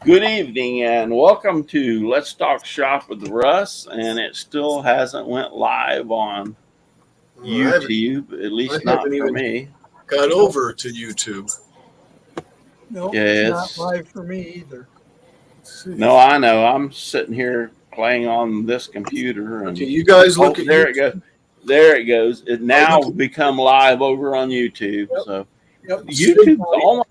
Good evening and welcome to Let's Talk Shop with Russ. And it still hasn't went live on YouTube, at least I not haven't for even me. got over to YouTube. No, Yeah, it's not live for me either. No, I know. I'm sitting here playing on this computer. And Okay, you guys look at there YouTube. it goes. There it goes. It now become live over on YouTube. Yep. So Yep. YouTube's almost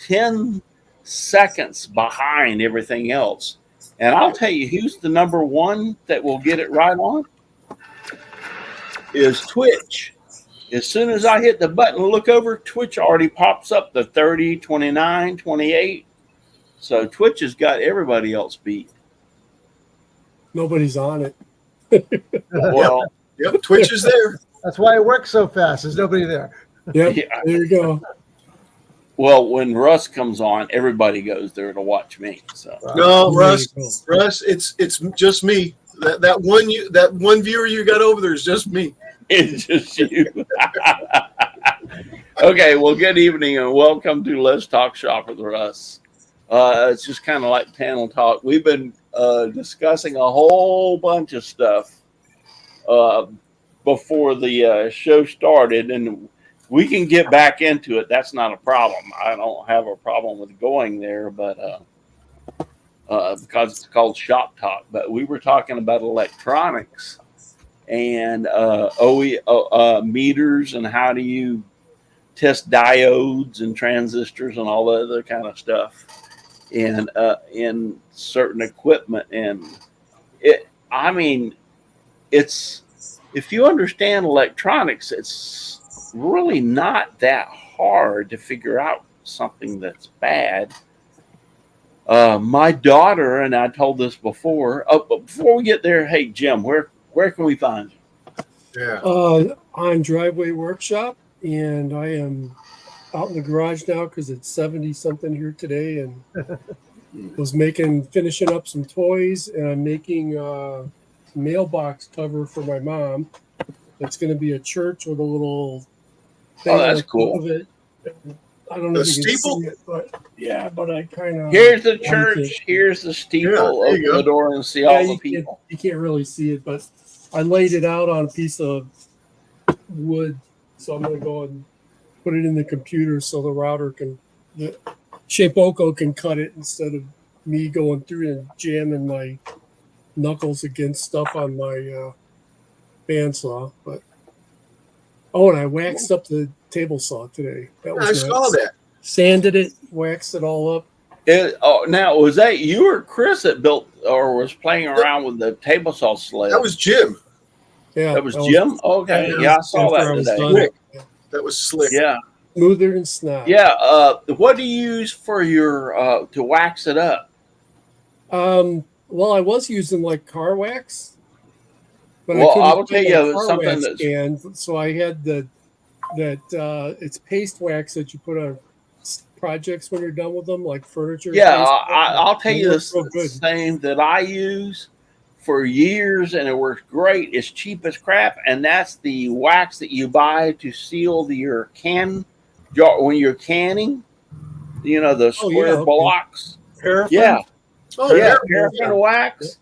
10 seconds behind everything else. And I'll tell you who's the number one that will get it right on is Twitch. As soon as I hit the button and look over, Twitch already pops up the 30, 29, 28. So Twitch has got everybody else beat. Nobody's on it. Well, Yep, Twitch is there. That's why it works so fast. There's nobody there. Yep. Yeah. There you go. Well, when Russ comes on, everybody goes there to watch me. So No, There you go. Russ, it's just me. That one viewer you got over there is just me. it's just you. Okay, well, good evening and welcome to Let's Talk Shop with Russ. It's just kind of like panel talk. We've been discussing a whole bunch of stuff before the show started, and we can get back into it. That's not a problem. I don't have a problem with going there, but because it's called Shop Talk. But we were talking about electronics and meters and how do you test diodes and transistors and all the other kind of stuff and in certain equipment. And it's if you understand electronics, it's really not that hard to figure out something that's bad. My daughter, and I told this before, but before we get there, hey Jim, where can we find you? Yeah. On Driveway Workshop, and I am out in the garage now because it's 70 something here today, and was finishing up some toys, and I'm making a mailbox cover for my mom. It's going to be a church with a little thing that's on top cool. of it. I don't know The if you can steeple? see it, but yeah, but I kind of Here's the church. Here's the steeple. Yeah, there you Open the go. door and see all the people. You can't really see it, but I laid it out on a piece of wood, so I'm going to go and put it in the computer so the router the Shapeoko can cut it instead of me going through and jamming my knuckles against stuff on my bandsaw. But and I waxed up the table saw today. That was I nice. saw that. Sanded it, waxed it all up. Now, was that you or Chris that built or was playing around with the table saw sled? That was Jim. Yeah, That was Jim? Okay. Yeah, I saw after that was today. done. Slick. That was slick. Yeah. Smoother than snot. Yeah. What do you use for your to wax it up? Well, I was using like car wax, but Well, couldn't I will tell get you a car something wax that's- can, so I had it's paste wax that you put on projects when you're done with them, like furniture. Yeah, paste. I'll tell you It the works real good. same that I use for years, and it works great. It's cheap as crap, and that's the wax that you buy to seal your can jar when you're canning. You know, the square okay. blocks. Paraffin? Yeah, Oh, yeah, yeah. paraffin wax.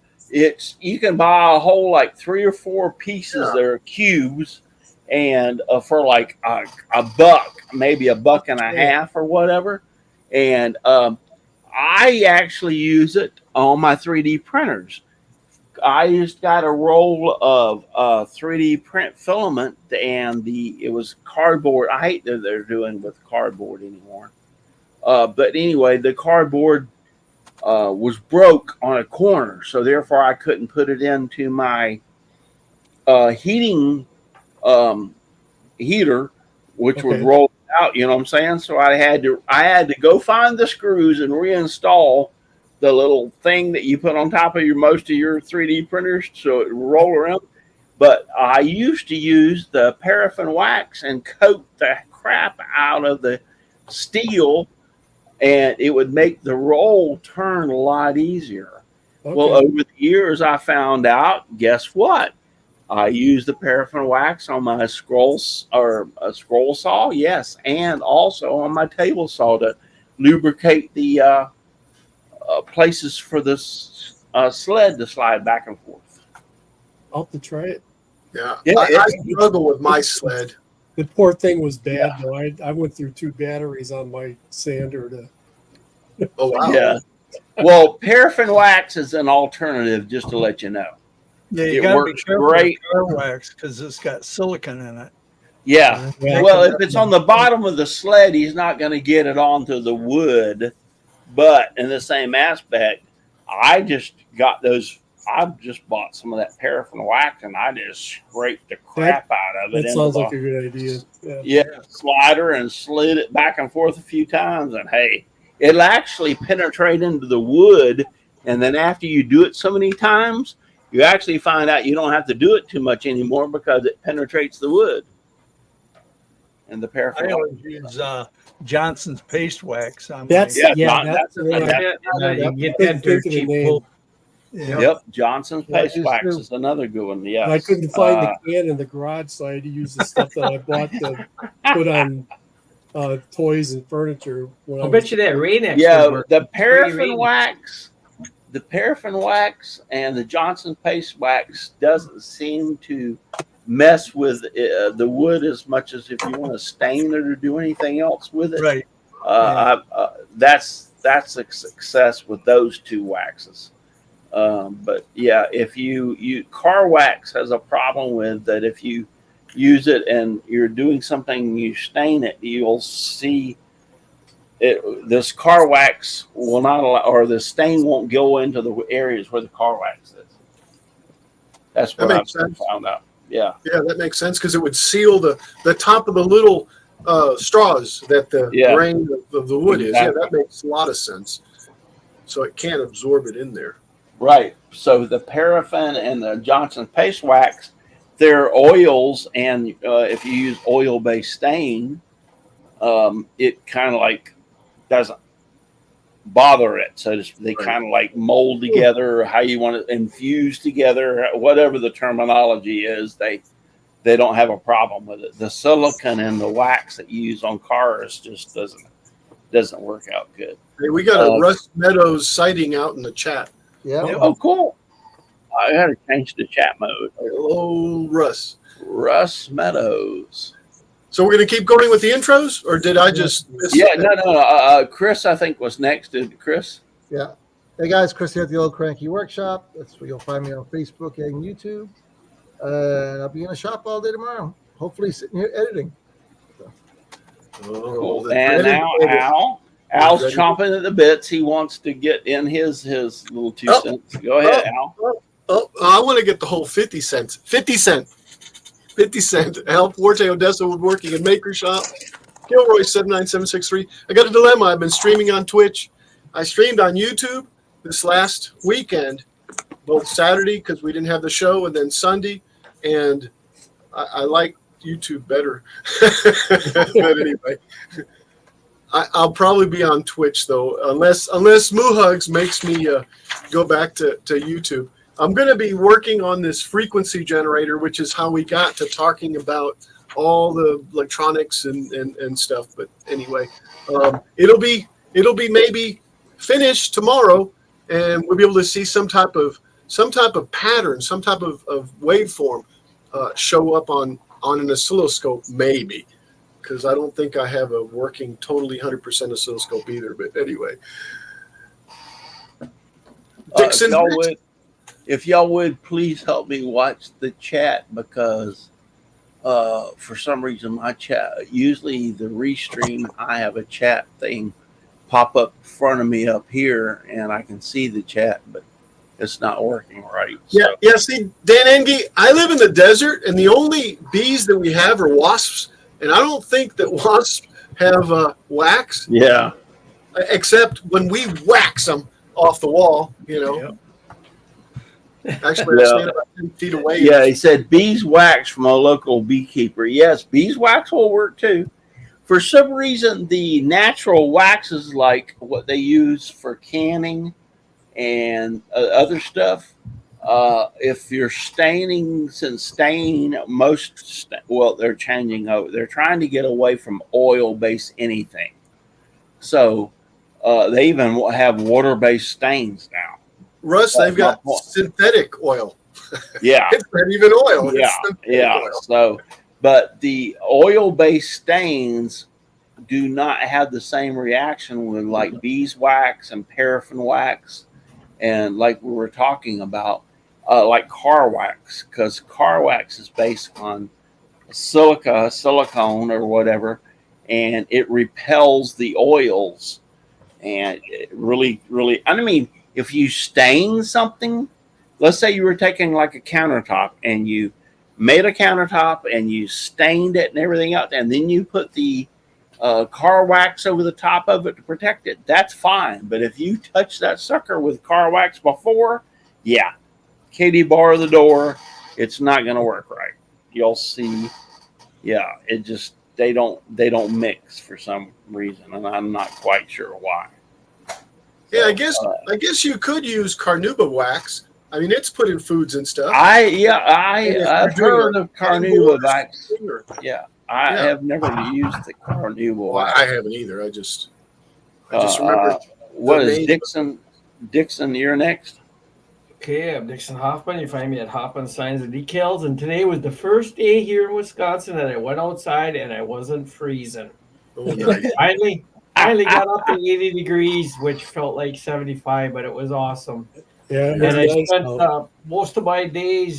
You can buy a whole like 3 or 4 pieces that are cubes, and for like a buck, maybe a buck and a half or whatever. And I actually use it on my 3D printers. I just got a roll of 3D print filament, and it was cardboard. I hate that they're doing with cardboard anymore. But anyway, the cardboard was broke on a corner, so therefore I couldn't put it into my heating heater, which would roll out. You know what I'm saying? So I had to go find the screws and reinstall the little thing that you put on top of most of your 3D printers so it would roll around. But I used to use the paraffin wax and coat the crap out of the steel, and it would make the roll turn a lot easier. Okay. Well, over the years, I found out, guess what? I use the paraffin wax on my scroll saw, yes, and also on my table saw to lubricate the places for this sled to slide back and forth. I'll have to try it. Yeah, Yeah, I struggle with my sled. The poor thing was bad Yeah. though. I went through 2 batteries on my sander to. Oh wow! Yeah. Well, paraffin wax is an alternative, just to let you know. Yeah, you It got to be works careful great. with car wax because it's got silicon in it. Yeah. Yeah. Well, if it's on the bottom of the sled, he's not going to get it onto the wood. But in the same aspect, I just got those. I just bought some of that paraffin wax and I just scraped the crap out of it. That sounds like a good idea. Yeah, slider and slid it back and forth a few times, and hey, it'll actually penetrate into the wood. And then after you do it so many times, you actually find out you don't have to do it too much anymore because it penetrates the wood. And the paraffin. I always use Johnson's paste wax on That's my, that's the one I You can get couldn't that dirt think of the cheap. name. Yep, Johnson's Yeah, paste just wax do. is another good one. Yeah, I couldn't find the can in the garage, so I had to use the stuff that I bought to put on toys and furniture. When I'll bet you that Rain-X yeah, would work. the paraffin Rain-X. wax and the Johnson paste wax doesn't seem to mess with the wood as much as if you want to stain it or do anything else with it. right. That's a success with those 2 waxes. But yeah, if you car wax has a problem with that. If you use it and you're doing something, you stain it, you'll see it. This car wax will not allow, or the stain won't go into the areas where the car wax is. That's what I've found out. Yeah. Yeah, that makes sense because it would seal the top of the little straws that the grain of the wood is. Yeah, that makes a lot of sense. So it can't absorb it in there. Right. So the paraffin and the Johnson paste wax, they're oils, and if you use oil-based stain, it kind of like doesn't bother it. So they kind of like mold together, or how you want to infuse together, whatever the terminology is. They don't have a problem with it. The silicone and the wax that you use on cars just doesn't work out good. Hey, we got a Russ Meadows sighting out in the chat. Yeah. Oh, cool. I got to change the chat mode. Oh, Russ. Russ Meadows. So we're going to keep going with the intros, or did I just miss Yeah, no. Chris, I think, was next. Did Chris? Yeah. Hey guys, Chris here at the Old Cranky Workshop. That's where you'll find me on Facebook and YouTube. And I'll be in the shop all day tomorrow. Hopefully sitting here editing. Cool. And now Al's chomping at the bits. He wants to get in his little 2 cents. Go ahead, Al. I want to get the whole 50 cents. 50 cent. 50 cent. Al Forte, Odessa Woodworking and Maker Shop. Gilroy 79763. I got a dilemma. I've been streaming on Twitch. I streamed on YouTube this last weekend, both Saturday because we didn't have the show, and then Sunday. And I like YouTube better. But anyway, I'll probably be on Twitch though, unless Moo Hugs makes me go back to YouTube. I'm going to be working on this frequency generator, which is how we got to talking about all the electronics and stuff. But anyway, it'll be maybe finished tomorrow, and we'll be able to see some type of pattern, some type of waveform show up on an oscilloscope, maybe, because I don't think I have a working totally 100% oscilloscope either. But anyway, Dixon. If y'all would please help me watch the chat, because for some reason my chat, usually the restream, I have a chat thing pop up in front of me up here and I can see the chat, but it's not working right. So. Yeah. See, Dan Engie, I live in the desert, and the only bees that we have are wasps, and I don't think that wasps have wax. Yeah. Except when we wax them off the wall, Yep. Actually, I stand about 10 feet away. Yeah, he said beeswax from a local beekeeper. Yes, beeswax will work too. For some reason, the natural waxes, like what they use for canning and other stuff, if you're staining, they're changing over. They're trying to get away from oil-based anything. So They even have water-based stains now. Russ, they've my got point. synthetic oil. Yeah, It's not even oil. yeah, It's synthetic yeah. oil. So, but the oil-based stains do not have the same reaction with like beeswax and paraffin wax, and like we were talking about, like car wax, because car wax is based on silicone or whatever, and it repels the oils. And it really, really, I mean, if you stain something, let's say you were taking like a countertop and you made a countertop and you stained it and everything else, and then you put the car wax over the top of it to protect it, that's fine. But if you touch that sucker with car wax before, yeah, Katie, bar the door, it's not going to work right. You'll see. Yeah, it just they don't mix for some reason, and I'm not quite sure why. Yeah, So, I guess you could use carnauba wax. I mean, it's put in foods and stuff. I've you're doing heard of carnauba wax. Or- Yeah, I Yeah. have never used the carnauba Well, wax. I haven't either. I just remember. What the is name. Dixon? Dixon, you're next. Okay, I'm Dixon Hoffman. You find me at Hoffman Signs and Decals. And today was the first day here in Wisconsin that I went outside and I wasn't freezing. Oh, nice. Finally got up to 80 degrees, which felt like 75, but it was awesome. Yeah, And I nice spent out. most of my day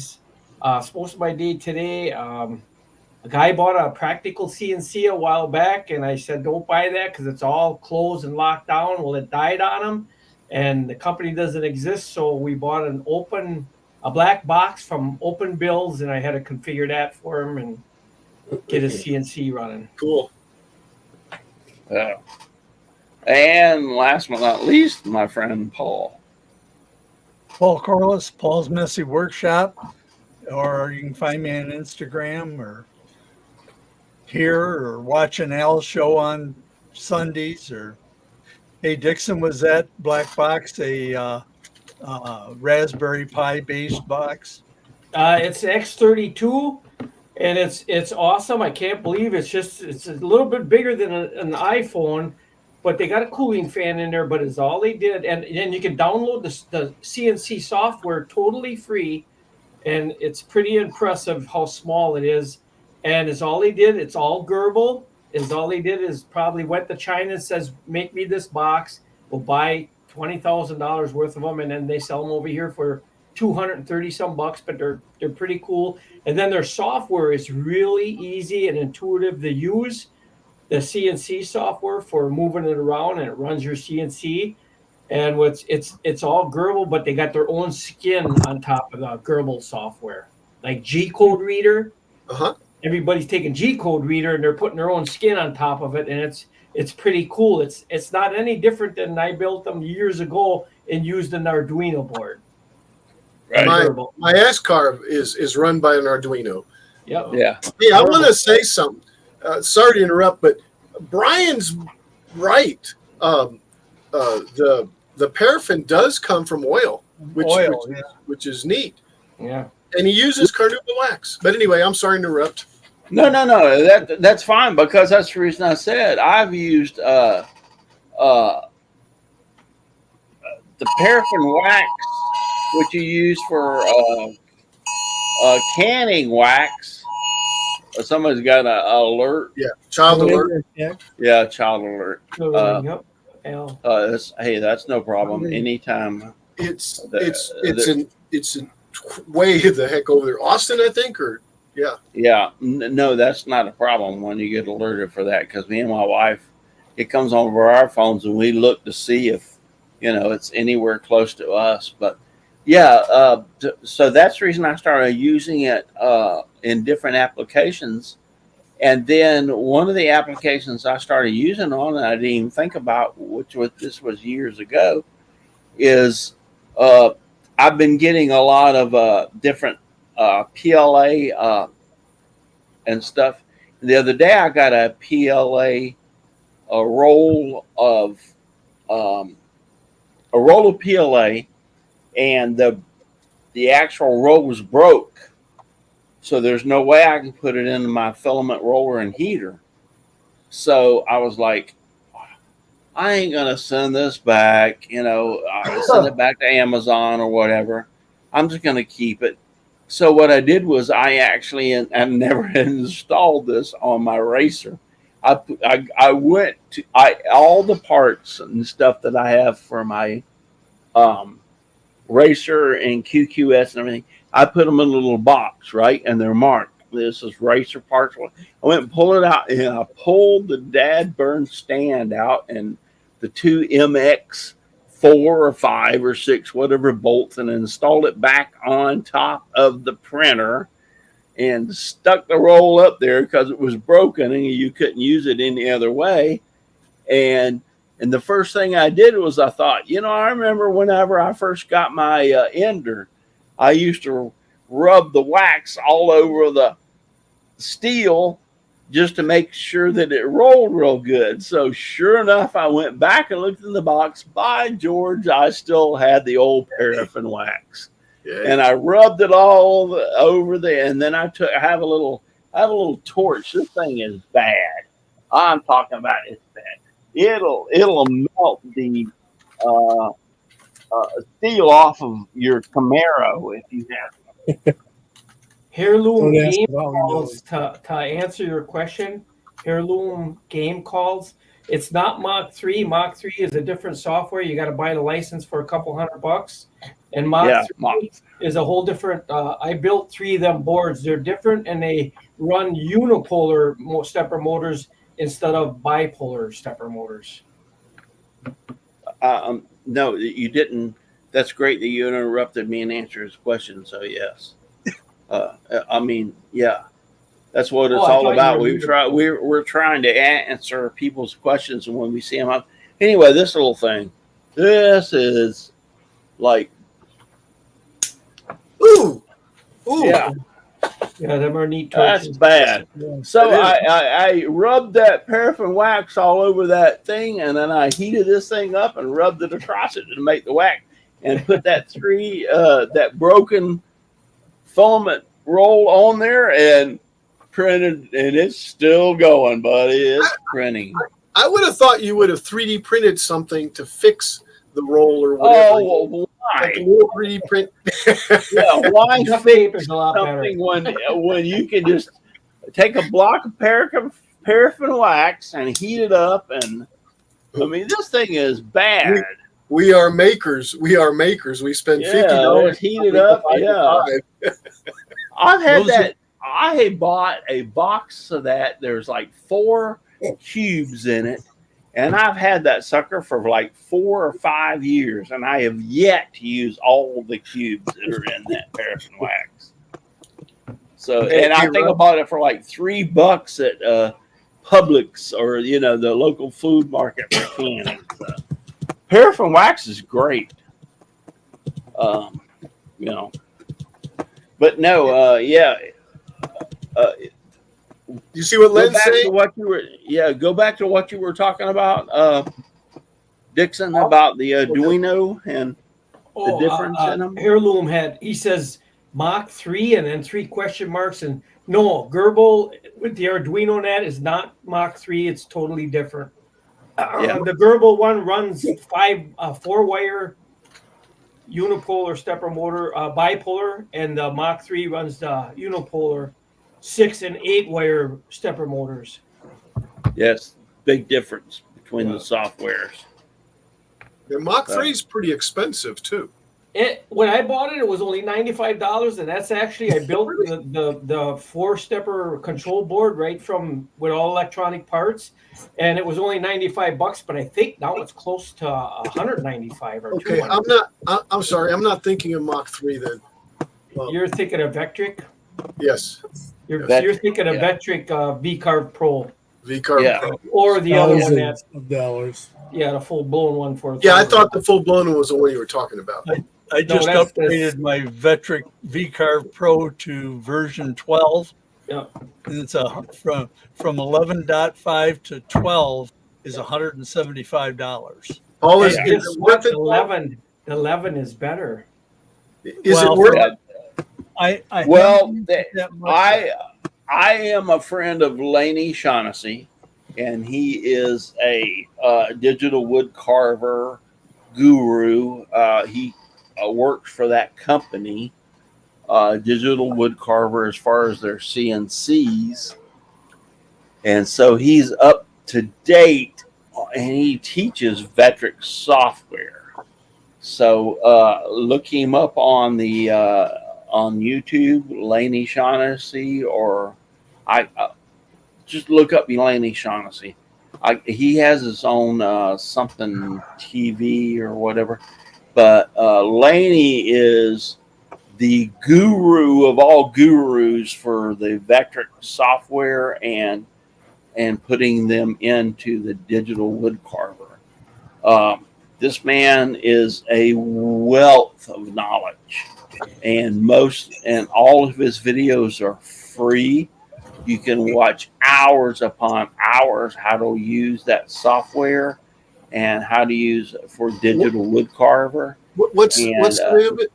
today. A guy bought a practical CNC a while back, and I said, don't buy that because it's all closed and locked down. Well, it died on him, and the company doesn't exist. So we bought a black box from Open Bills, and I had to configure that for him and get his CNC running. Cool. And last but not least, my friend Paul. Paul Corliss, Paul's Messy Workshop, or you can find me on Instagram or here or watching Al's show on Sundays. Or hey, Dixon, was that black box a Raspberry Pi based box? It's X32, and it's awesome. I can't believe it's a little bit bigger than an iPhone, but they got a cooling fan in there. But it's all they did, and you can download the CNC software totally free, and it's pretty impressive how small it is. And it's all they did. It's all Gerbil. All they did is probably went to China and says, "Make me this box. We'll buy $20,000 worth of them," and then they sell them over here for $230 some bucks. But they're pretty cool. And then their software is really easy and intuitive to use. The CNC software for moving it around, and it runs your CNC. And it's all Gerbil, but they got their own skin on top of the Gerbil software, like G-code reader. Uh-huh. Everybody's taking G-code reader and they're putting their own skin on top of it, and it's pretty cool. It's not any different than I built them years ago and used an Arduino board. Right. My S-Carve is run by an Arduino. Yep. Yeah. Hey, I want to say something. Sorry to interrupt, but Brian's right. The paraffin does come from oil, which is neat. Yeah. And he uses carnauba wax. But anyway, I'm sorry to interrupt. No. That's fine, because that's the reason I said I've used the paraffin wax, which you use for canning wax. Somebody's got an alert. Yeah, child alert. Yeah, child alert. Yep. Al. That's no problem. Anytime. It's a way the heck over there. Austin, I think, or yeah. Yeah, no, that's not a problem when you get alerted for that, because me and my wife, it comes over our phones and we look to see if it's anywhere close to us. But yeah, so that's the reason I started using it in different applications. And then one of the applications I started using on, and I didn't even think about, this was years ago, is I've been getting a lot of different PLA and stuff. The other day I got a PLA, a roll of PLA, and the actual roll was broke. So there's no way I can put it into my filament roller and heater. So I was like, I ain't gonna send this back. Send it back to Amazon or whatever. I'm just gonna keep it. So what I did was I never installed this on my racer. I went to all the parts and stuff that I have for my um, racer and QQS and everything. I put them in a little box, right, and they're marked. This is racer parts. I went and pulled it out, and I pulled the dad burn stand out and the two MX 4 or 5 or 6, whatever bolts, and installed it back on top of the printer and stuck the roll up there because it was broken and you couldn't use it any other way. And the first thing I did was I thought, I remember whenever I first got my Ender, I used to rub the wax all over the steel just to make sure that it rolled real good. So sure enough, I went back and looked in the box. By George, I still had the old paraffin wax. Yeah. And I rubbed it all over there. And then I have a little torch. This thing is bad. I'm talking about it's bad. It'll melt the steel off of your Camaro if you have. Heirloom Don't ask game about calls to answer your question. Heirloom game calls. It's not Mach 3. Mach 3 is a different software. You got to buy the license for a couple $100. And Mach 3 is a whole different. I built 3 of them boards. They're different, and they run unipolar stepper motors instead of bipolar stepper motors. No, you didn't. That's great that you interrupted me and answered his question. So yes, yeah, that's what it's all about. We're trying to answer people's questions, and when we see them up. Anyway, this little thing, this is like, ooh, yeah. Yeah, them are neat torches. That's bad. So I rubbed that paraffin wax all over that thing, and then I heated this thing up and rubbed it across it to make the wax, and put that broken filament roll on there and printed, and it's still going, buddy. It's printing. I would have thought you would have 3D printed something to fix the roll or whatever. Oh, well, why? Like a little 3D print. Yeah, why The fix paper's a lot something when you can just take a block of paraffin wax and heat it up? And I mean, this thing is bad. We are makers. We spend $50 heat it up. Yeah, I've had that. I bought a box of that. There's like 4 cubes in it. And I've had that sucker for like 4 or 5 years, and I have yet to use all the cubes that are in that paraffin wax. So, and I think I bought it for like $3 at Publix or the local food market for canning. So, paraffin wax is great, But no, yeah. You see what Len's saying? Go back to what you were talking about, Dixon, about the Arduino and the difference in them. Heirloom he says Mach 3 and then 3 question marks. And no, Gerbil with the Arduino net is not Mach 3. It's totally different. The Gerbil one runs 4-wire unipolar stepper motor, bipolar, and the Mach 3 runs the unipolar 6 and 8-wire stepper motors. Yes, big difference between the softwares. The Mach 3 is pretty expensive too. When I bought it, it was only $95, and that's actually I built the 4-stepper control board right from with all electronic parts, and it was only $95. But I think now it's close to $195 or okay. $200. I'm sorry. I'm not thinking of Mach 3 then. Well, You're thinking of Vectric. Yes. You're thinking of Vectric V-Carb Pro. V-Carb Pro. Or the other one Thousands of dollars. the full-blown one for Yeah, I thought the full-blown one was the one you were talking about. I just upgraded my Vectric V-Carb Pro to version 12. Yeah. And it's from 11.5 to 12 is $175. All is what 11 is better. Is it worth it? I am a friend of Lainey Shaughnessy, and he is a digital wood carver guru. He works for that company, digital wood carver, as far as their CNCs, and so he's up to date, and he teaches Vectric software. So look him up on the on YouTube, Laney Shaughnessy, or I just look up Laney Shaughnessy. He has his own something TV or whatever, but Laney is the guru of all gurus for the Vectric software and putting them into the digital wood carver. This man is a wealth of knowledge, and all of his videos are free. You can watch hours upon hours how to use that software and how to use it for digital wood carver. What's the name of it?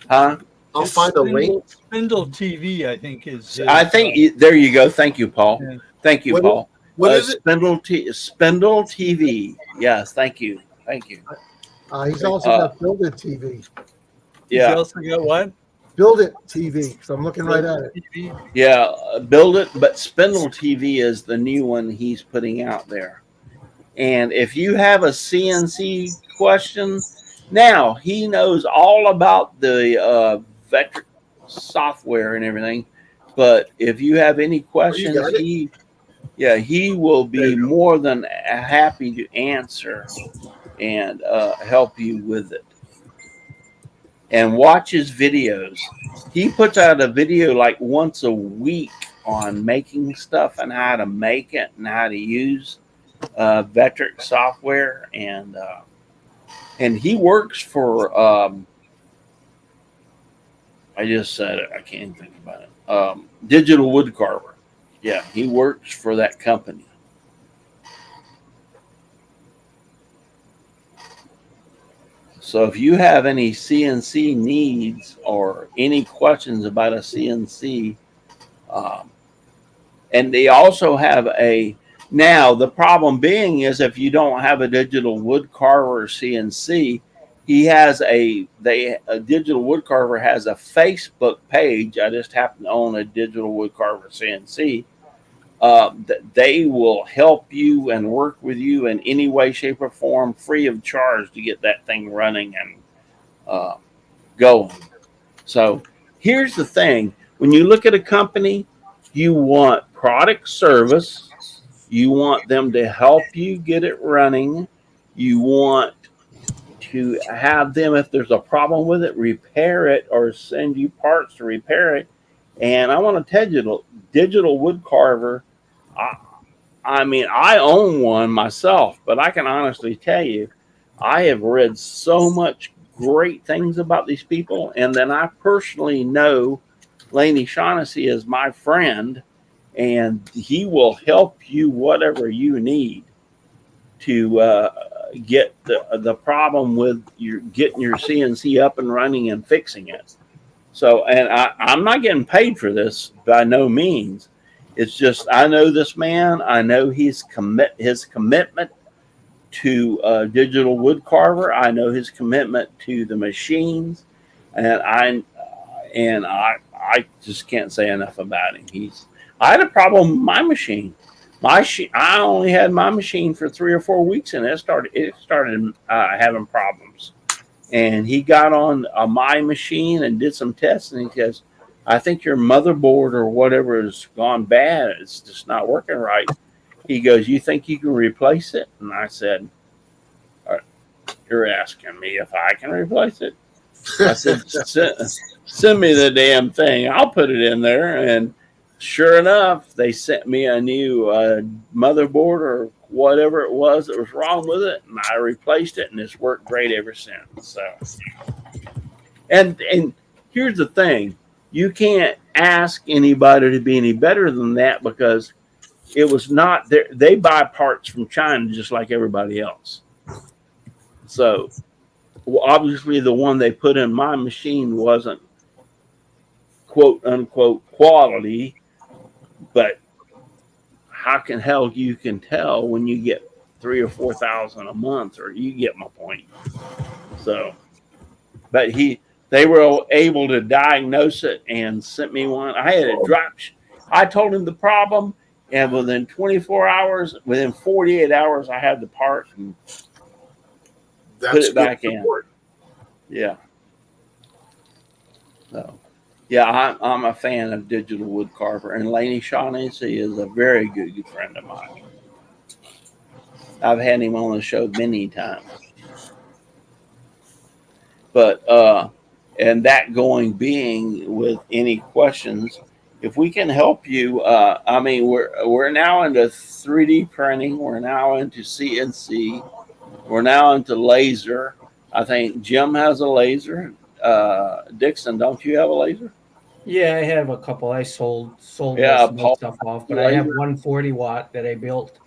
Huh? I'll find a link. Spindle TV, I think is. I think there you go. Thank you, Paul. Yeah. Thank you, Paul. What is it? Spindle TV. Yes, thank you. Thank you. He's also got Build It TV. Yeah. He's also got what? Build It TV. So I'm looking right at it. TV. Yeah, Build It, but Spindle TV is the new one he's putting out there. And if you have a CNC question, now he knows all about the Vectric software and everything. But if you have any questions, he will be more than happy to answer and help you with it. And watch his videos. He puts out a video like once a week on making stuff and how to make it and how to use Vectric software. And he works for, I just said it, I can't think about it, Digital Wood Carver. Yeah, he works for that company. So if you have any CNC needs or any questions about a CNC, and they also have now the problem being is if you don't have a digital wood carver CNC, a digital wood carver has a Facebook page. I just happen to own a digital wood carver CNC. They will help you and work with you in any way, shape, or form, free of charge to get that thing running and going. So here's the thing. When you look at a company, you want product service. You want them to help you get it running. You want to have them, if there's a problem with it, repair it or send you parts to repair it. And I want to tell you, digital wood carver, I mean, I own one myself, but I can honestly tell you, I have read so much great things about these people. And then I personally know Laney Shaughnessy is my friend, and he will help you whatever you need to get the problem with getting your CNC up and running and fixing it. So, and I'm not getting paid for this by no means. It's just I know this man. I know his commitment to digital wood carver. I know his commitment to the machines, and I just can't say enough about him. I had a problem with my machine. I only had my machine for 3 or 4 weeks, and it started having problems. And he got on my machine and did some tests, and he says, I think your motherboard or whatever has gone bad. It's just not working right. He goes, you think you can replace it? And I said, you're asking me if I can replace it? I said, send me the damn thing. I'll put it in there. And sure enough, they sent me a new motherboard or whatever it was that was wrong with it, and I replaced it, and it's worked great ever since. So, and here's the thing: you can't ask anybody to be any better than that because it was not there. They buy parts from China just like everybody else. So, obviously, the one they put in my machine wasn't quote unquote quality, but how can hell you can tell when you get 3,000 or 4,000 a month, or you get my point. So, but they were able to diagnose it and sent me one. I had it drop. I told him the problem, and within 24 hours, within 48 hours, I had the part and put it back in. Yeah. So, yeah, I'm a fan of Digital Wood Carver, and Laney Shaughnessy is a very good friend of mine. I've had him on the show many times. But and that going being, with any questions, if we can help you, I mean, we're now into 3D printing. We're now into CNC. We're now into laser. I think Jim has a laser. Dixon, don't you have a laser? Yeah, I have a couple. I sold Yeah, most of my stuff off, but I have laser. 140 watt that I built.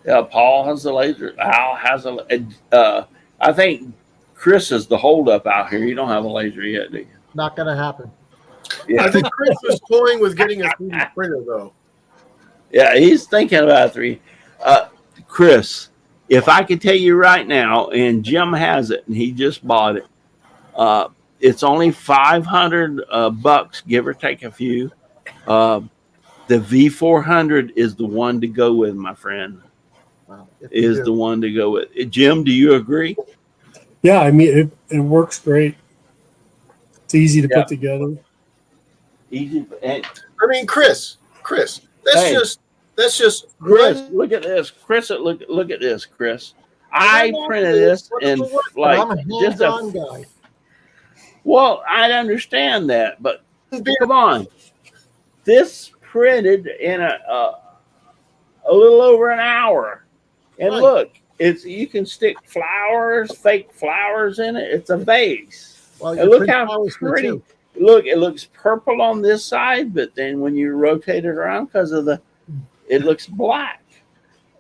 Yeah, Paul has a laser. Al has a. I think Chris is the holdup out here. You don't have a laser yet, do you? Not going to happen. Yeah. I think Chris was toying with getting a 3D printer, though. Yeah, he's thinking about 3. Chris, if I could tell you right now, and Jim has it, and he just bought it. It's only $500 give or take a few. The V400 is the one to go with, my friend. Wow. Is the one to go with. Jim, do you agree? Yeah, I mean it works great. It's easy to put together. Easy. And, I mean, Chris, that's just Chris, look at this. Chris, look at this, Chris. I printed this in like I'm a just hands-on guy. Well, I understand that, but come on. This printed in a little over an hour. And Right. look, you can stick flowers, fake flowers in it. It's a vase. Well, And look how pretty. Look, it looks purple on this side, but then when you rotate it around, because of it looks black.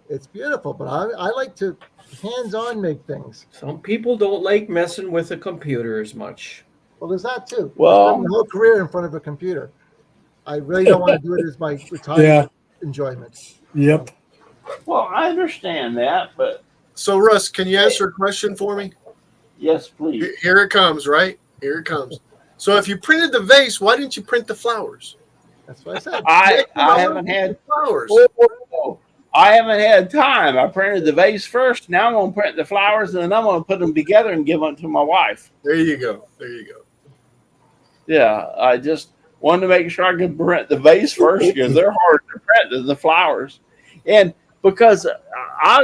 It's beautiful, but I like to hands-on make things. Some people don't like messing with a computer as much. Well, there's that too. Well- I spent my whole career in front of a computer. I really don't want to do it as my retirement enjoyment. Yep. Well, I understand that, but so. Russ, can you answer a question for me? yes, please. Here it comes. Right here it comes. So, if you printed the vase, why didn't you print the flowers? That's what I said. I haven't had flowers. I haven't had time. I printed the vase first. Now I'm going to print the flowers, and then I'm going to put them together and give them to my wife. There you go. There you go. Yeah, I just wanted to make sure I could print the vase first because they're hard to print than the flowers. And because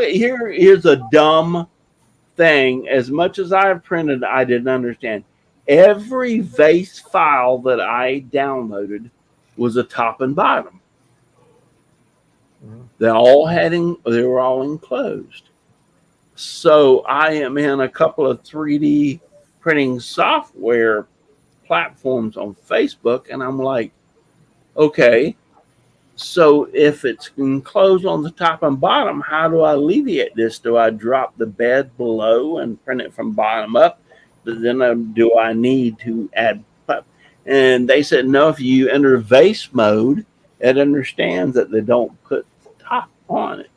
here's a dumb thing. As much as I've printed, I didn't understand. Every vase file that I downloaded was a top and bottom. They were all enclosed. So I am in a couple of 3D printing software platforms on Facebook, and I'm like, okay, so if it's enclosed on the top and bottom, how do I alleviate this? Do I drop the bed below and print it from bottom up? Then do I need to add? And they said, no, if you enter vase mode, it understands that they don't put top on it.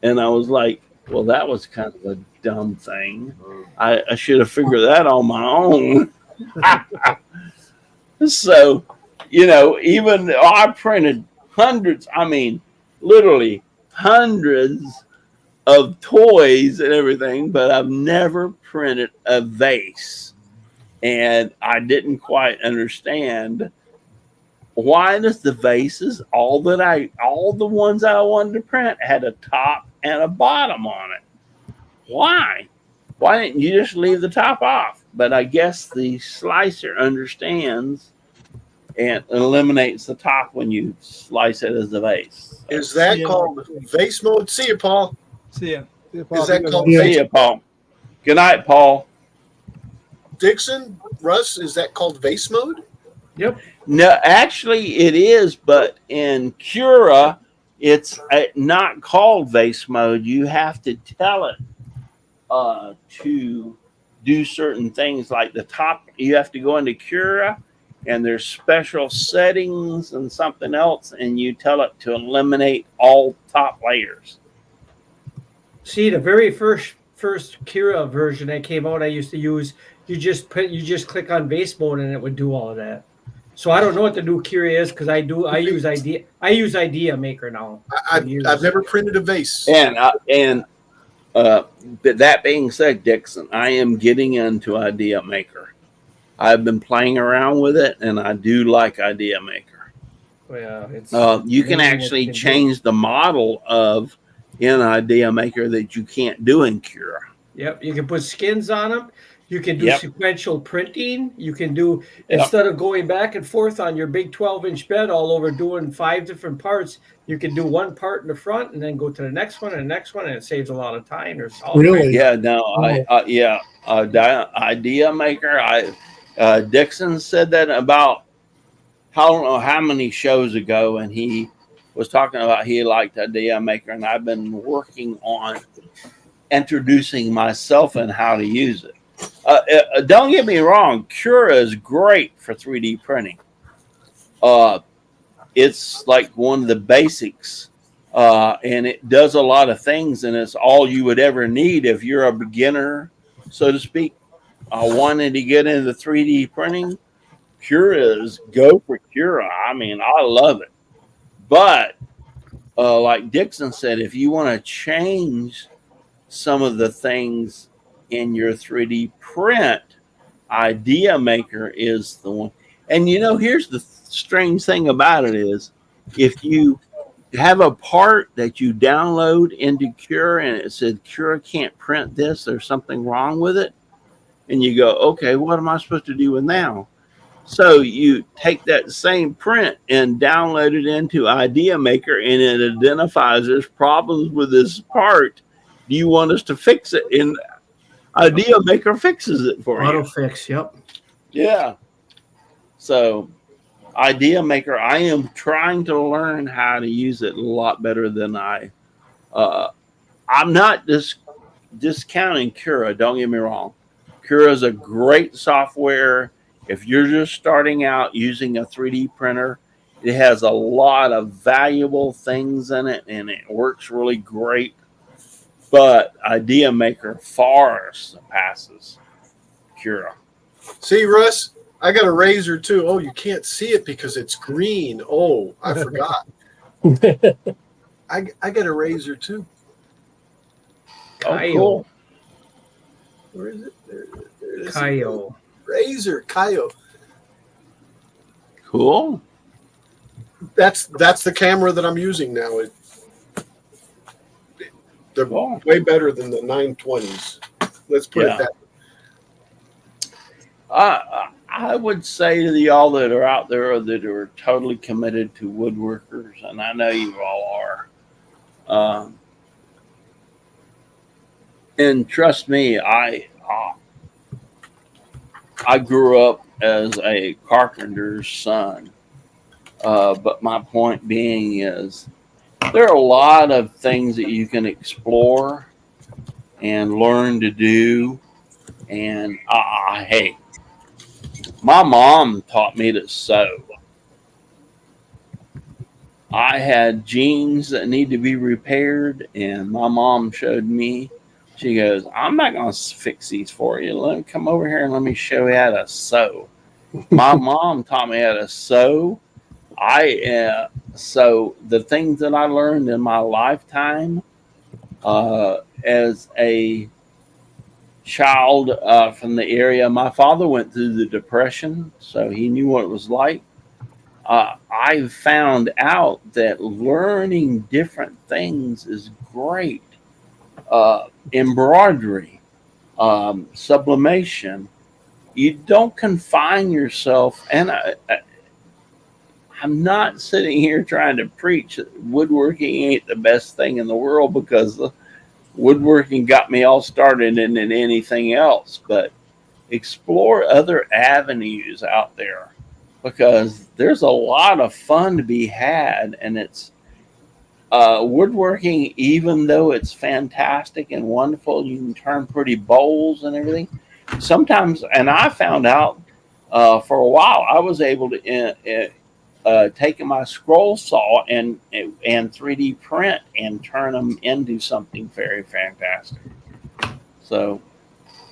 And I was like, well, that was kind of a dumb thing. I should have figured that on my own. So, even though I printed literally hundreds of toys and everything, but I've never printed a vase. And I didn't quite understand why does the vases, all the ones I wanted to print had a top and a bottom on it. Why? Why didn't you just leave the top off? But I guess the slicer understands and eliminates the top when you slice it as a vase. Is that called vase mode? See you, Paul. See ya. Is that called See vase? you, Paul. Good night, Paul. Dixon, Russ, is that called vase mode? Yep. No, actually it is, but in Cura, it's not called vase mode. You have to tell it to do certain things like the top. You have to go into Cura and there's special settings and something else, and you tell it to eliminate all top layers. See, the very first Kira version that came out, I used to use. You just click on base mode and it would do all of that. So I don't know what the new Kira is because I use Idea Maker now. I've never printed a vase. And that being said, Dixon, I am getting into Idea Maker. I've been playing around with it, and I do like Idea Maker. Well, it's you can actually change the model in Idea Maker that you can't do in Cura. Yep, you can put skins on them. You can do sequential printing. You can do, instead of going back and forth on your big 12-inch bed all over doing 5 different parts, you can do one part in the front and then go to the next one and the next one, and it saves a lot of time. Really? Yeah, no, Idea Maker. Dixon said that about, I don't know how many shows ago, and he was talking about he liked Idea Maker, and I've been working on introducing myself and how to use it. Don't get me wrong, Cura is great for 3D printing. It's like one of the basics, and it does a lot of things, and it's all you would ever need if you're a beginner, so to speak, wanting to get into 3D printing. Cura is go for Cura. I mean, I love it. But like Dixon said, if you want to change some of the things in your 3D print, Idea Maker is the one. And here's the strange thing about it is, if you have a part that you download into Cura and it said Cura can't print this, there's something wrong with it, and you go, okay, what am I supposed to do with now? So you take that same print and download it into Idea Maker, and it identifies there's problems with this part. Do you want us to fix it? And Idea Maker fixes it for you. Auto fix, yep. Yeah. So Idea Maker, I am trying to learn how to use it a lot better than I'm not discounting Cura, don't get me wrong. Cura is a great software. If you're just starting out using a 3D printer, it has a lot of valuable things in it, and it works really great. But Idea Maker far surpasses Cura. See, Russ, I got a razor too. Oh, you can't see it because it's green. Oh, I forgot. I got a razor too. Oh, cool. Where is it? There it is. Kaio. Razor, Kaio. Cool. That's the camera that I'm using now. They're way better than the 920s. Let's put it that way. I would say to y'all that are out there that are totally committed to woodworkers, and I know you all are, and trust me, I grew up as a carpenter's son, but my point being is there are a lot of things that you can explore and learn to do, and hey, my mom taught me to sew. I had jeans that need to be repaired, and my mom showed me. She goes, I'm not going to fix these for you. Let me come over here and let me show you how to sew. My mom taught me how to sew. So the things that I learned in my lifetime as a child from the area, my father went through the Depression, so he knew what it was like. I found out that learning different things is great. Embroidery, sublimation. You don't confine yourself, and I'm not sitting here trying to preach that woodworking ain't the best thing in the world, because woodworking got me all started in anything else, but explore other avenues out there, because there's a lot of fun to be had, and it's woodworking, even though it's fantastic and wonderful, you can turn pretty bowls and everything. Sometimes, and I found out for a while, I was able to take my scroll saw and 3D print and turn them into something very fantastic. So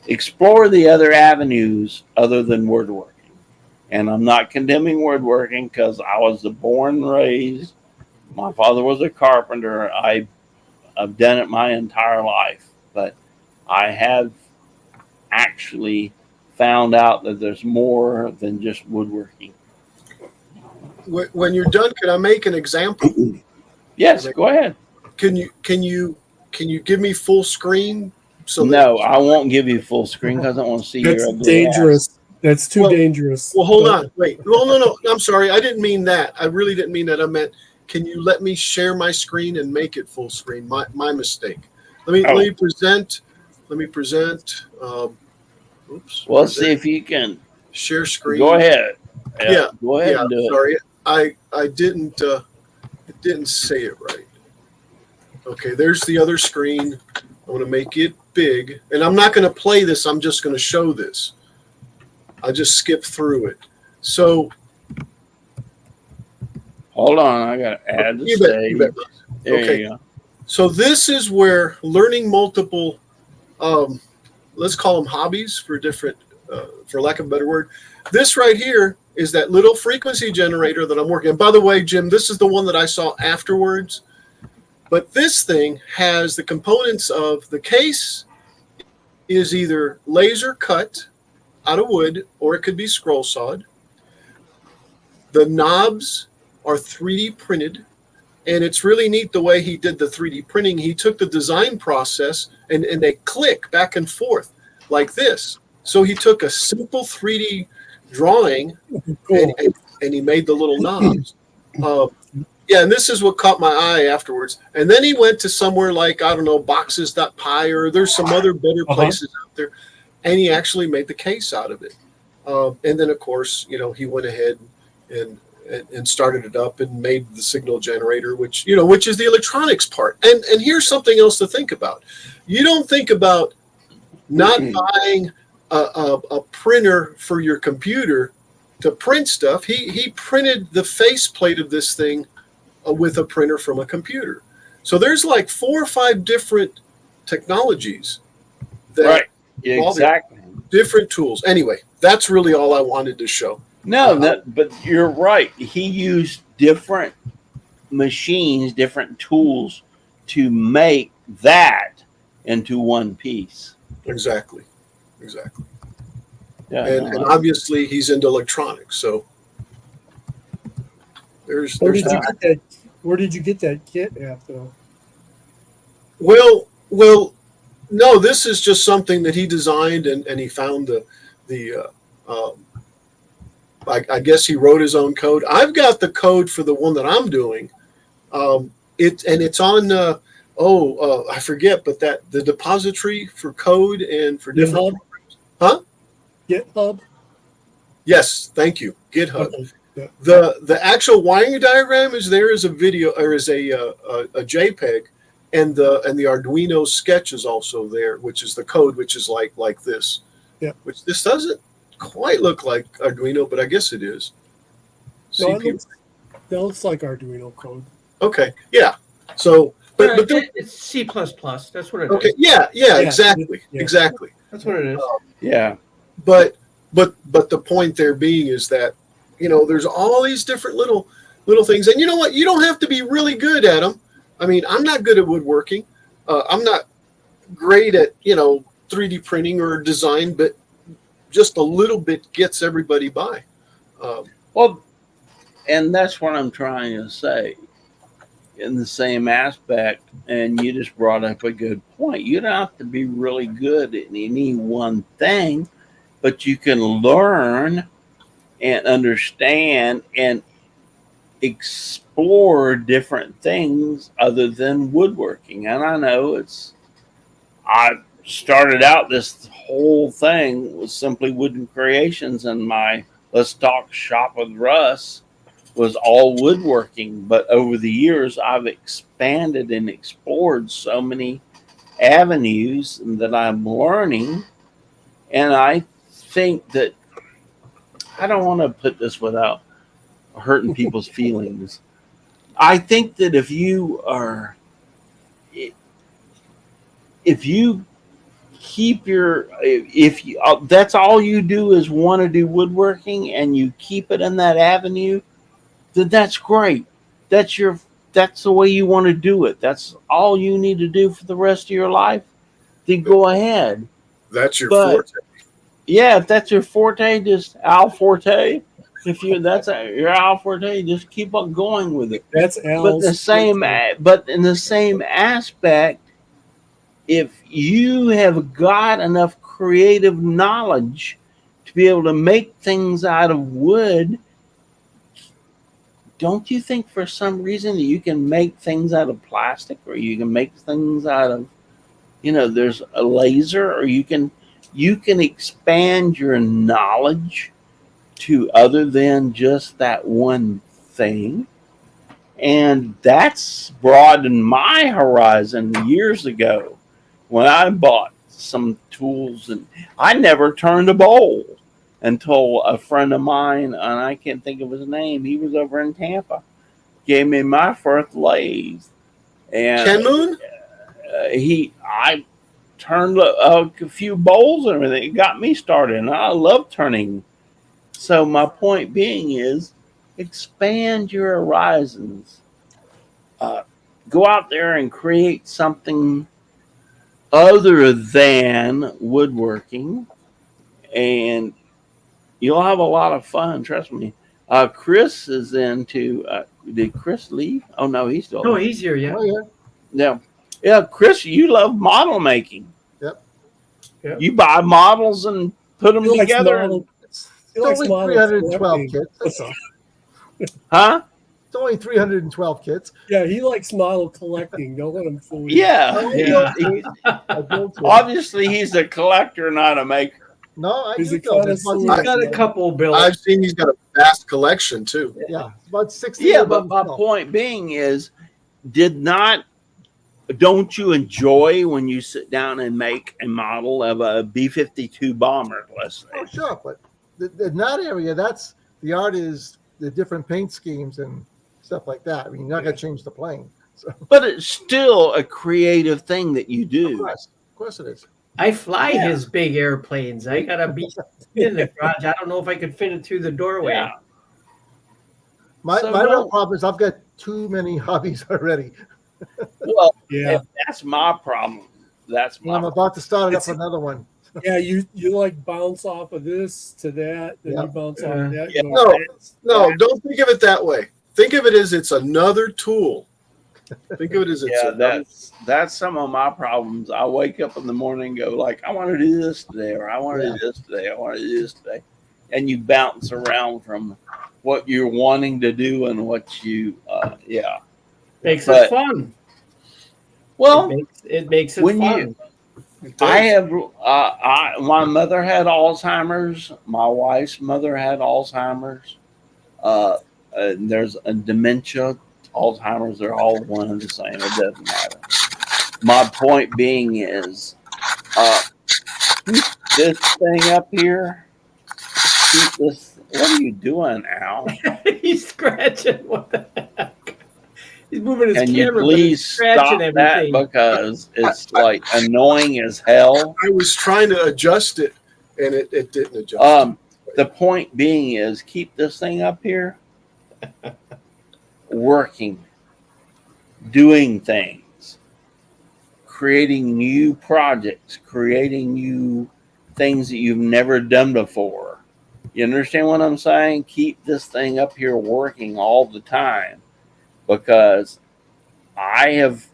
explore the other avenues other than woodworking. And I'm not condemning woodworking because I was born and raised. My father was a carpenter. I've done it my entire life, but I have actually found out that there's more than just woodworking. When you're done, can I make an example? Yes, go ahead. Can you give me full screen? No, I won't give you full screen because I don't want to see your That's ugly dangerous. ass. That's too dangerous. Well, hold on. Wait. Well, no. I'm sorry. I didn't mean that. I really didn't mean that. I meant, can you let me share my screen and make it full screen? My mistake. Let me present. Oops. Well, let's see if you can share screen. Go ahead. Yeah. Go ahead and do sorry. I didn't say it right. Okay, there's the other screen. I want to make it big. And I'm not going to play this. I'm just going to show this. I'll just skip through it. So hold on. I got to add the stage. There you go. So this is where learning multiple, let's call them hobbies for different, for lack of a better word. This right here is that little frequency generator that I'm working on. By the way, Jim, this is the one that I saw afterwards. But this thing has the components of the case is either laser cut out of wood or it could be scroll sawed. The knobs are 3D printed. And it's really neat the way he did the 3D printing. He took the design process and they click back and forth like this. So he took a simple 3D drawing and he made the little knobs. Yeah, and this is what caught my eye afterwards. And then he went to somewhere like, I don't know, boxes.py, or there's some other better places out there. And he actually made the case out of it. And then, of course, he went ahead and started it up and made the signal generator, which is the electronics part. And here's something else to think about. You don't think about not buying a printer for your computer to print stuff. He printed the faceplate of this thing with a printer from a computer. So there's like 4 or 5 different technologies. Right. Exactly. Different tools. Anyway, that's really all I wanted to show. No, but you're right. He used different machines, different tools to make that into one piece. Exactly. Yeah, and obviously he's into electronics, so there's Where did you get that kit at, though? Well, no, this is just something that he designed and he found I guess he wrote his own code. I've got the code for the one that I'm doing. It's on I forget, but the depository for code and for different programs. Huh? GitHub? Yes, thank you. GitHub. Okay. Yeah. The actual wiring diagram is there as a video or as a JPEG, and the Arduino sketch is also there, which is the code, which is like this. Yeah. Which this doesn't quite look like Arduino, but I guess it is. No, it looks like Arduino code. Okay. Yeah. So, but it's C++. That's what it is. Okay. Yeah. Exactly. Yeah. Exactly. That's what it is. Yeah. But the point there being is that there's all these different little things, and you know what? You don't have to be really good at them. I mean, I'm not good at woodworking. I'm not great at 3D printing or design, but just a little bit gets everybody by. Well, and that's what I'm trying to say in the same aspect. And you just brought up a good point. You don't have to be really good at any one thing, but you can learn and understand and explore different things other than woodworking. And I know I started out this whole thing was simply wooden creations, and my Let's Talk Shop with Russ was all woodworking. But over the years, I've expanded and explored so many avenues that I'm learning. And I think that I don't want to put this without hurting people's feelings. I think that if you keep your, if you, that's all you do is want to do woodworking and you keep it in that avenue, then that's great. That's your, that's the way you want to do it. That's all you need to do for the rest of your life. Then go ahead. That's your But forte. yeah, if that's your forte, just Al Forte. If you that's your Al Forte, just keep on going with it. That's But Al's. the same, but in the same aspect, if you have got enough creative knowledge to be able to make things out of wood, don't you think for some reason that you can make things out of plastic, or you can make things out of, there's a laser, or you can expand your knowledge to other than just that one thing. And that's broadened my horizon years ago when I bought some tools, and I never turned a bowl until a friend of mine, and I can't think of his name, he was over in Tampa, gave me my first lathe. And Ken Moon? I turned a few bowls and everything. It got me started, and I love turning. So my point being is, expand your horizons. Uh, Go out there and create something other than woodworking, and you'll have a lot of fun. Trust me. Chris is into. Did Chris leave? Oh no, he's still No, there. he's here. Yeah. Oh yeah. Yeah, yeah. Chris, you love model making. Yep. Yeah. You buy models and put them He likes together. model. It's He likes only model 312 collecting. kids. That's all. Huh? It's only 312 kids. Yeah, he likes model collecting. Don't let him fool you. Yeah. Yeah. I built it. Obviously, he's a collector, not a maker. No, I He's do a build. It's connoisseur. about, He's got a couple, Bill. I've seen he's got a vast collection too. yeah, it's about 60. Yeah, of but them. my No. point being is, don't you enjoy when you sit down and make a model of a B-52 bomber, let's say? Oh, sure, but in that area, that's the art is the different paint schemes and stuff like that. I mean, you're not going to change the plane. So, But it's still a creative thing that you of do. course it is. I fly his big airplanes. I gotta be in the garage. I don't know if I could fit it through the doorway. Yeah. My So real don't- problem is I've got too many hobbies already. Well, Yeah, that's my problem. That's And I'm my about to start it up It's- for another one. yeah. You like bounce off of this to that, then Yeah. you bounce off of that. Yeah. you go, No, don't think of it that way. Think of it as it's another tool. Think of it as it's yeah. another. That's some of my problems. I wake up in the morning and go like, I want to do this today, or I want to do this today, I want to do this today, and you bounce around from what you're wanting to do and what you, yeah. Makes But- it fun. Well, It makes it when fun. my mother had Alzheimer's. My wife's mother had Alzheimer's. There's a dementia, Alzheimer's. They're all one and the same. It doesn't matter. My point being is, keep this thing up here. Keep this. What are you doing, Al? He's scratching. What the heck? He's moving his Can you camera, but he's please scratching stop that, everything. because it's like annoying as hell. I was trying to adjust it, and it didn't adjust. The point being is, keep this thing up here, working, doing things, creating new projects, creating new things that you've never done before. You understand what I'm saying? Keep this thing up here working all the time, because I have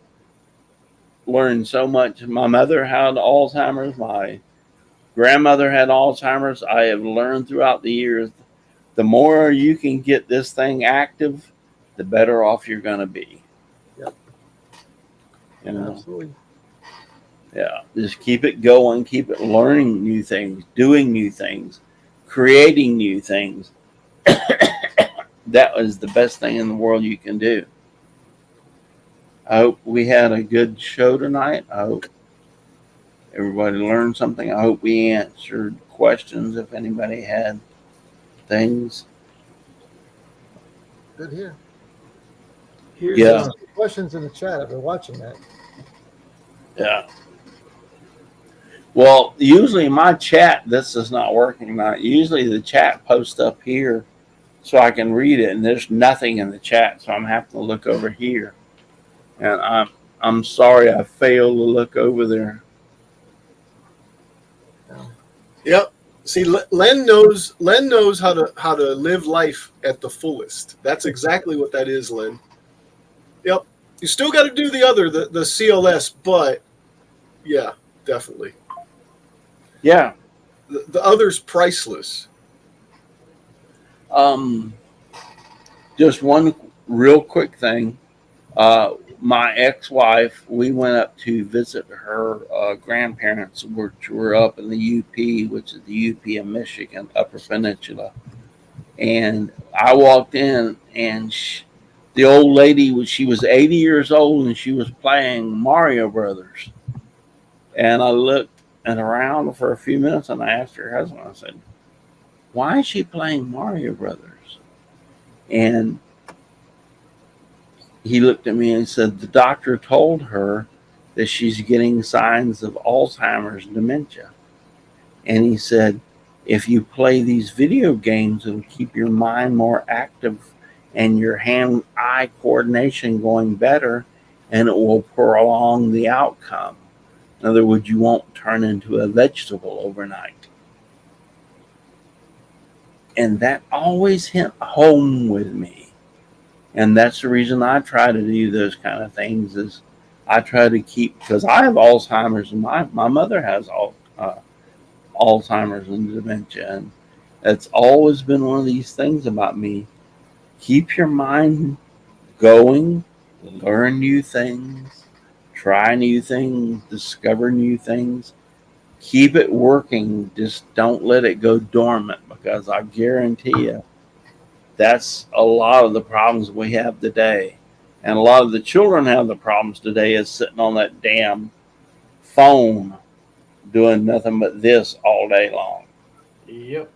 learned so much. My mother had Alzheimer's. My grandmother had Alzheimer's. I have learned throughout the years, the more you can get this thing active, the better off you're going to be. Yep. You know, Absolutely. yeah. Just keep it going. Keep it learning new things, doing new things, creating new things. That is the best thing in the world you can do. I hope we had a good show tonight. I hope everybody learned something. I hope we answered questions if anybody had things. Good here. Here's Yeah. Questions in the chat. I've been watching that. Yeah. Well, usually my chat, this is not working now. Usually the chat posts up here so I can read it, and there's nothing in the chat, so I'm having to look over here. And I'm sorry I failed to look over there. Yep. See, Len knows how to live life at the fullest. That's exactly what that is, Len. Yep. You still got to do the CLS, but yeah, definitely. Yeah. The other's priceless. Just one real quick thing. My ex-wife, we went up to visit her grandparents, which were up in the UP, which is the UP of Michigan, Upper Peninsula. And I walked in, and the old lady, she was 80 years old, and she was playing Mario Brothers. And I looked around for a few minutes, and I asked her husband, I said, "Why is she playing Mario Brothers?" And he looked at me and said, "The doctor told her that she's getting signs of Alzheimer's and dementia." And he said, "If you play these video games, it'll keep your mind more active and your hand-eye coordination going better, and it will prolong the outcome. In other words, you won't turn into a vegetable overnight." And that always hit home with me. And that's the reason I try to do those kind of things, is I try to keep, because I have Alzheimer's, and my mother has Alzheimer's and dementia. And it's always been one of these things about me. Keep your mind going, learn new things, try new things, discover new things. Keep it working. Just don't let it go dormant, because I guarantee you, that's a lot of the problems we have today. And a lot of the children have the problems today is sitting on that damn phone doing nothing but this all day long. Yep.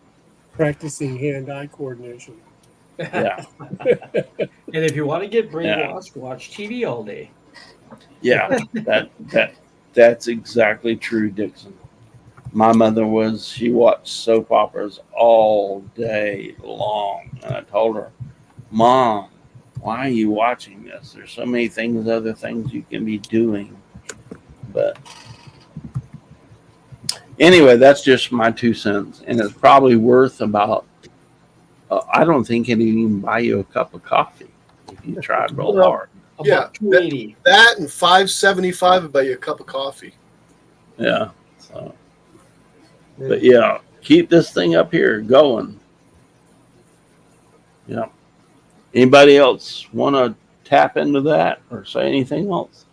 Practicing hand-eye coordination. Yeah. And if you want to get brainwashed, watch TV all day. Yeah. That's exactly true, Dixon. My mother she watched soap operas all day long. And I told her, "Mom, why are you watching this? There's so many things, other things you can be doing." But anyway, that's just my 2 cents. And it's probably worth about, I don't think it'd even buy you a cup of coffee if you tried real hard. About $2.80. That and $5.75 would buy you a cup of coffee. Yeah. So. But yeah, keep this thing up here going. Yeah. Anybody else want to tap into that or say anything else?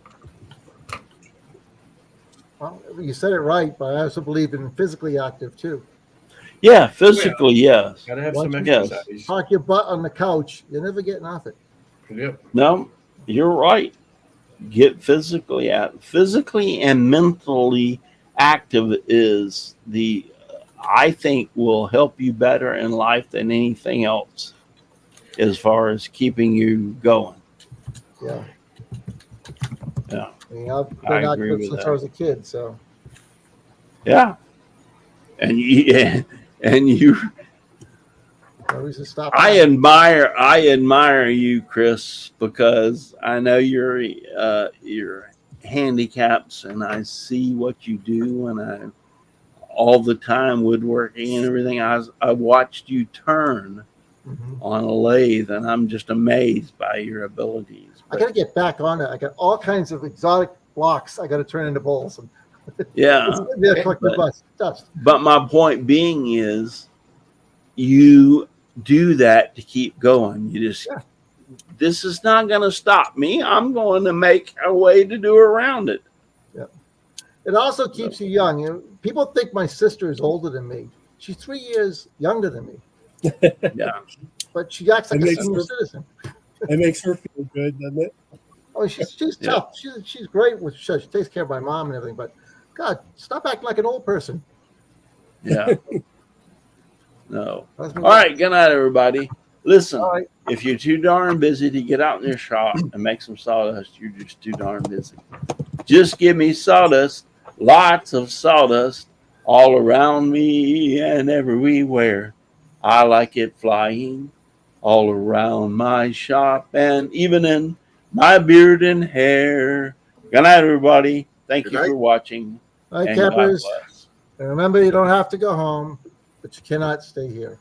Well, you said it right, but I also believe in physically active too. Yeah, physically, yes. Gotta have Once some you exercise. Park your butt on the couch, you're never getting off it. Yep. No, you're right. Get physically and mentally active is I think will help you better in life than anything else as far as keeping you going. Yeah. Yeah. I mean, I've I been agree active with since that. I was a kid, so. Yeah. And you No reason to stop. I admire you, Chris, because I know your handicaps, and I see what you do, and I all the time woodworking and everything. I watched you turn on a lathe, and I'm just amazed by your abilities. I got to get back on it. I got all kinds of exotic blocks I got to turn into bowls. Yeah, but my point being is, you do that to keep going. You just this is not going to stop me. I'm going to make a way to do around it. Yeah. It also keeps you young. You know, people think my sister is older than me. She's 3 years younger than me. Yeah. But she acts like a senior citizen. It makes her feel good, doesn't it? Oh, she's tough. She's great with she takes care of my mom and everything. But God, stop acting like an old person. Yeah. No. Let's All move on. right. Good night, everybody. Listen, All right. if you're too darn busy to get out in your shop and make some sawdust, you're just too darn busy. Just give me sawdust, lots of sawdust, all around me and everywhere. I like it flying all around my shop and even in my beard and hair. Good night, everybody. Thank Good you night. for watching. All right, And God campers. bless. And remember, you don't have to go home, but you cannot stay here.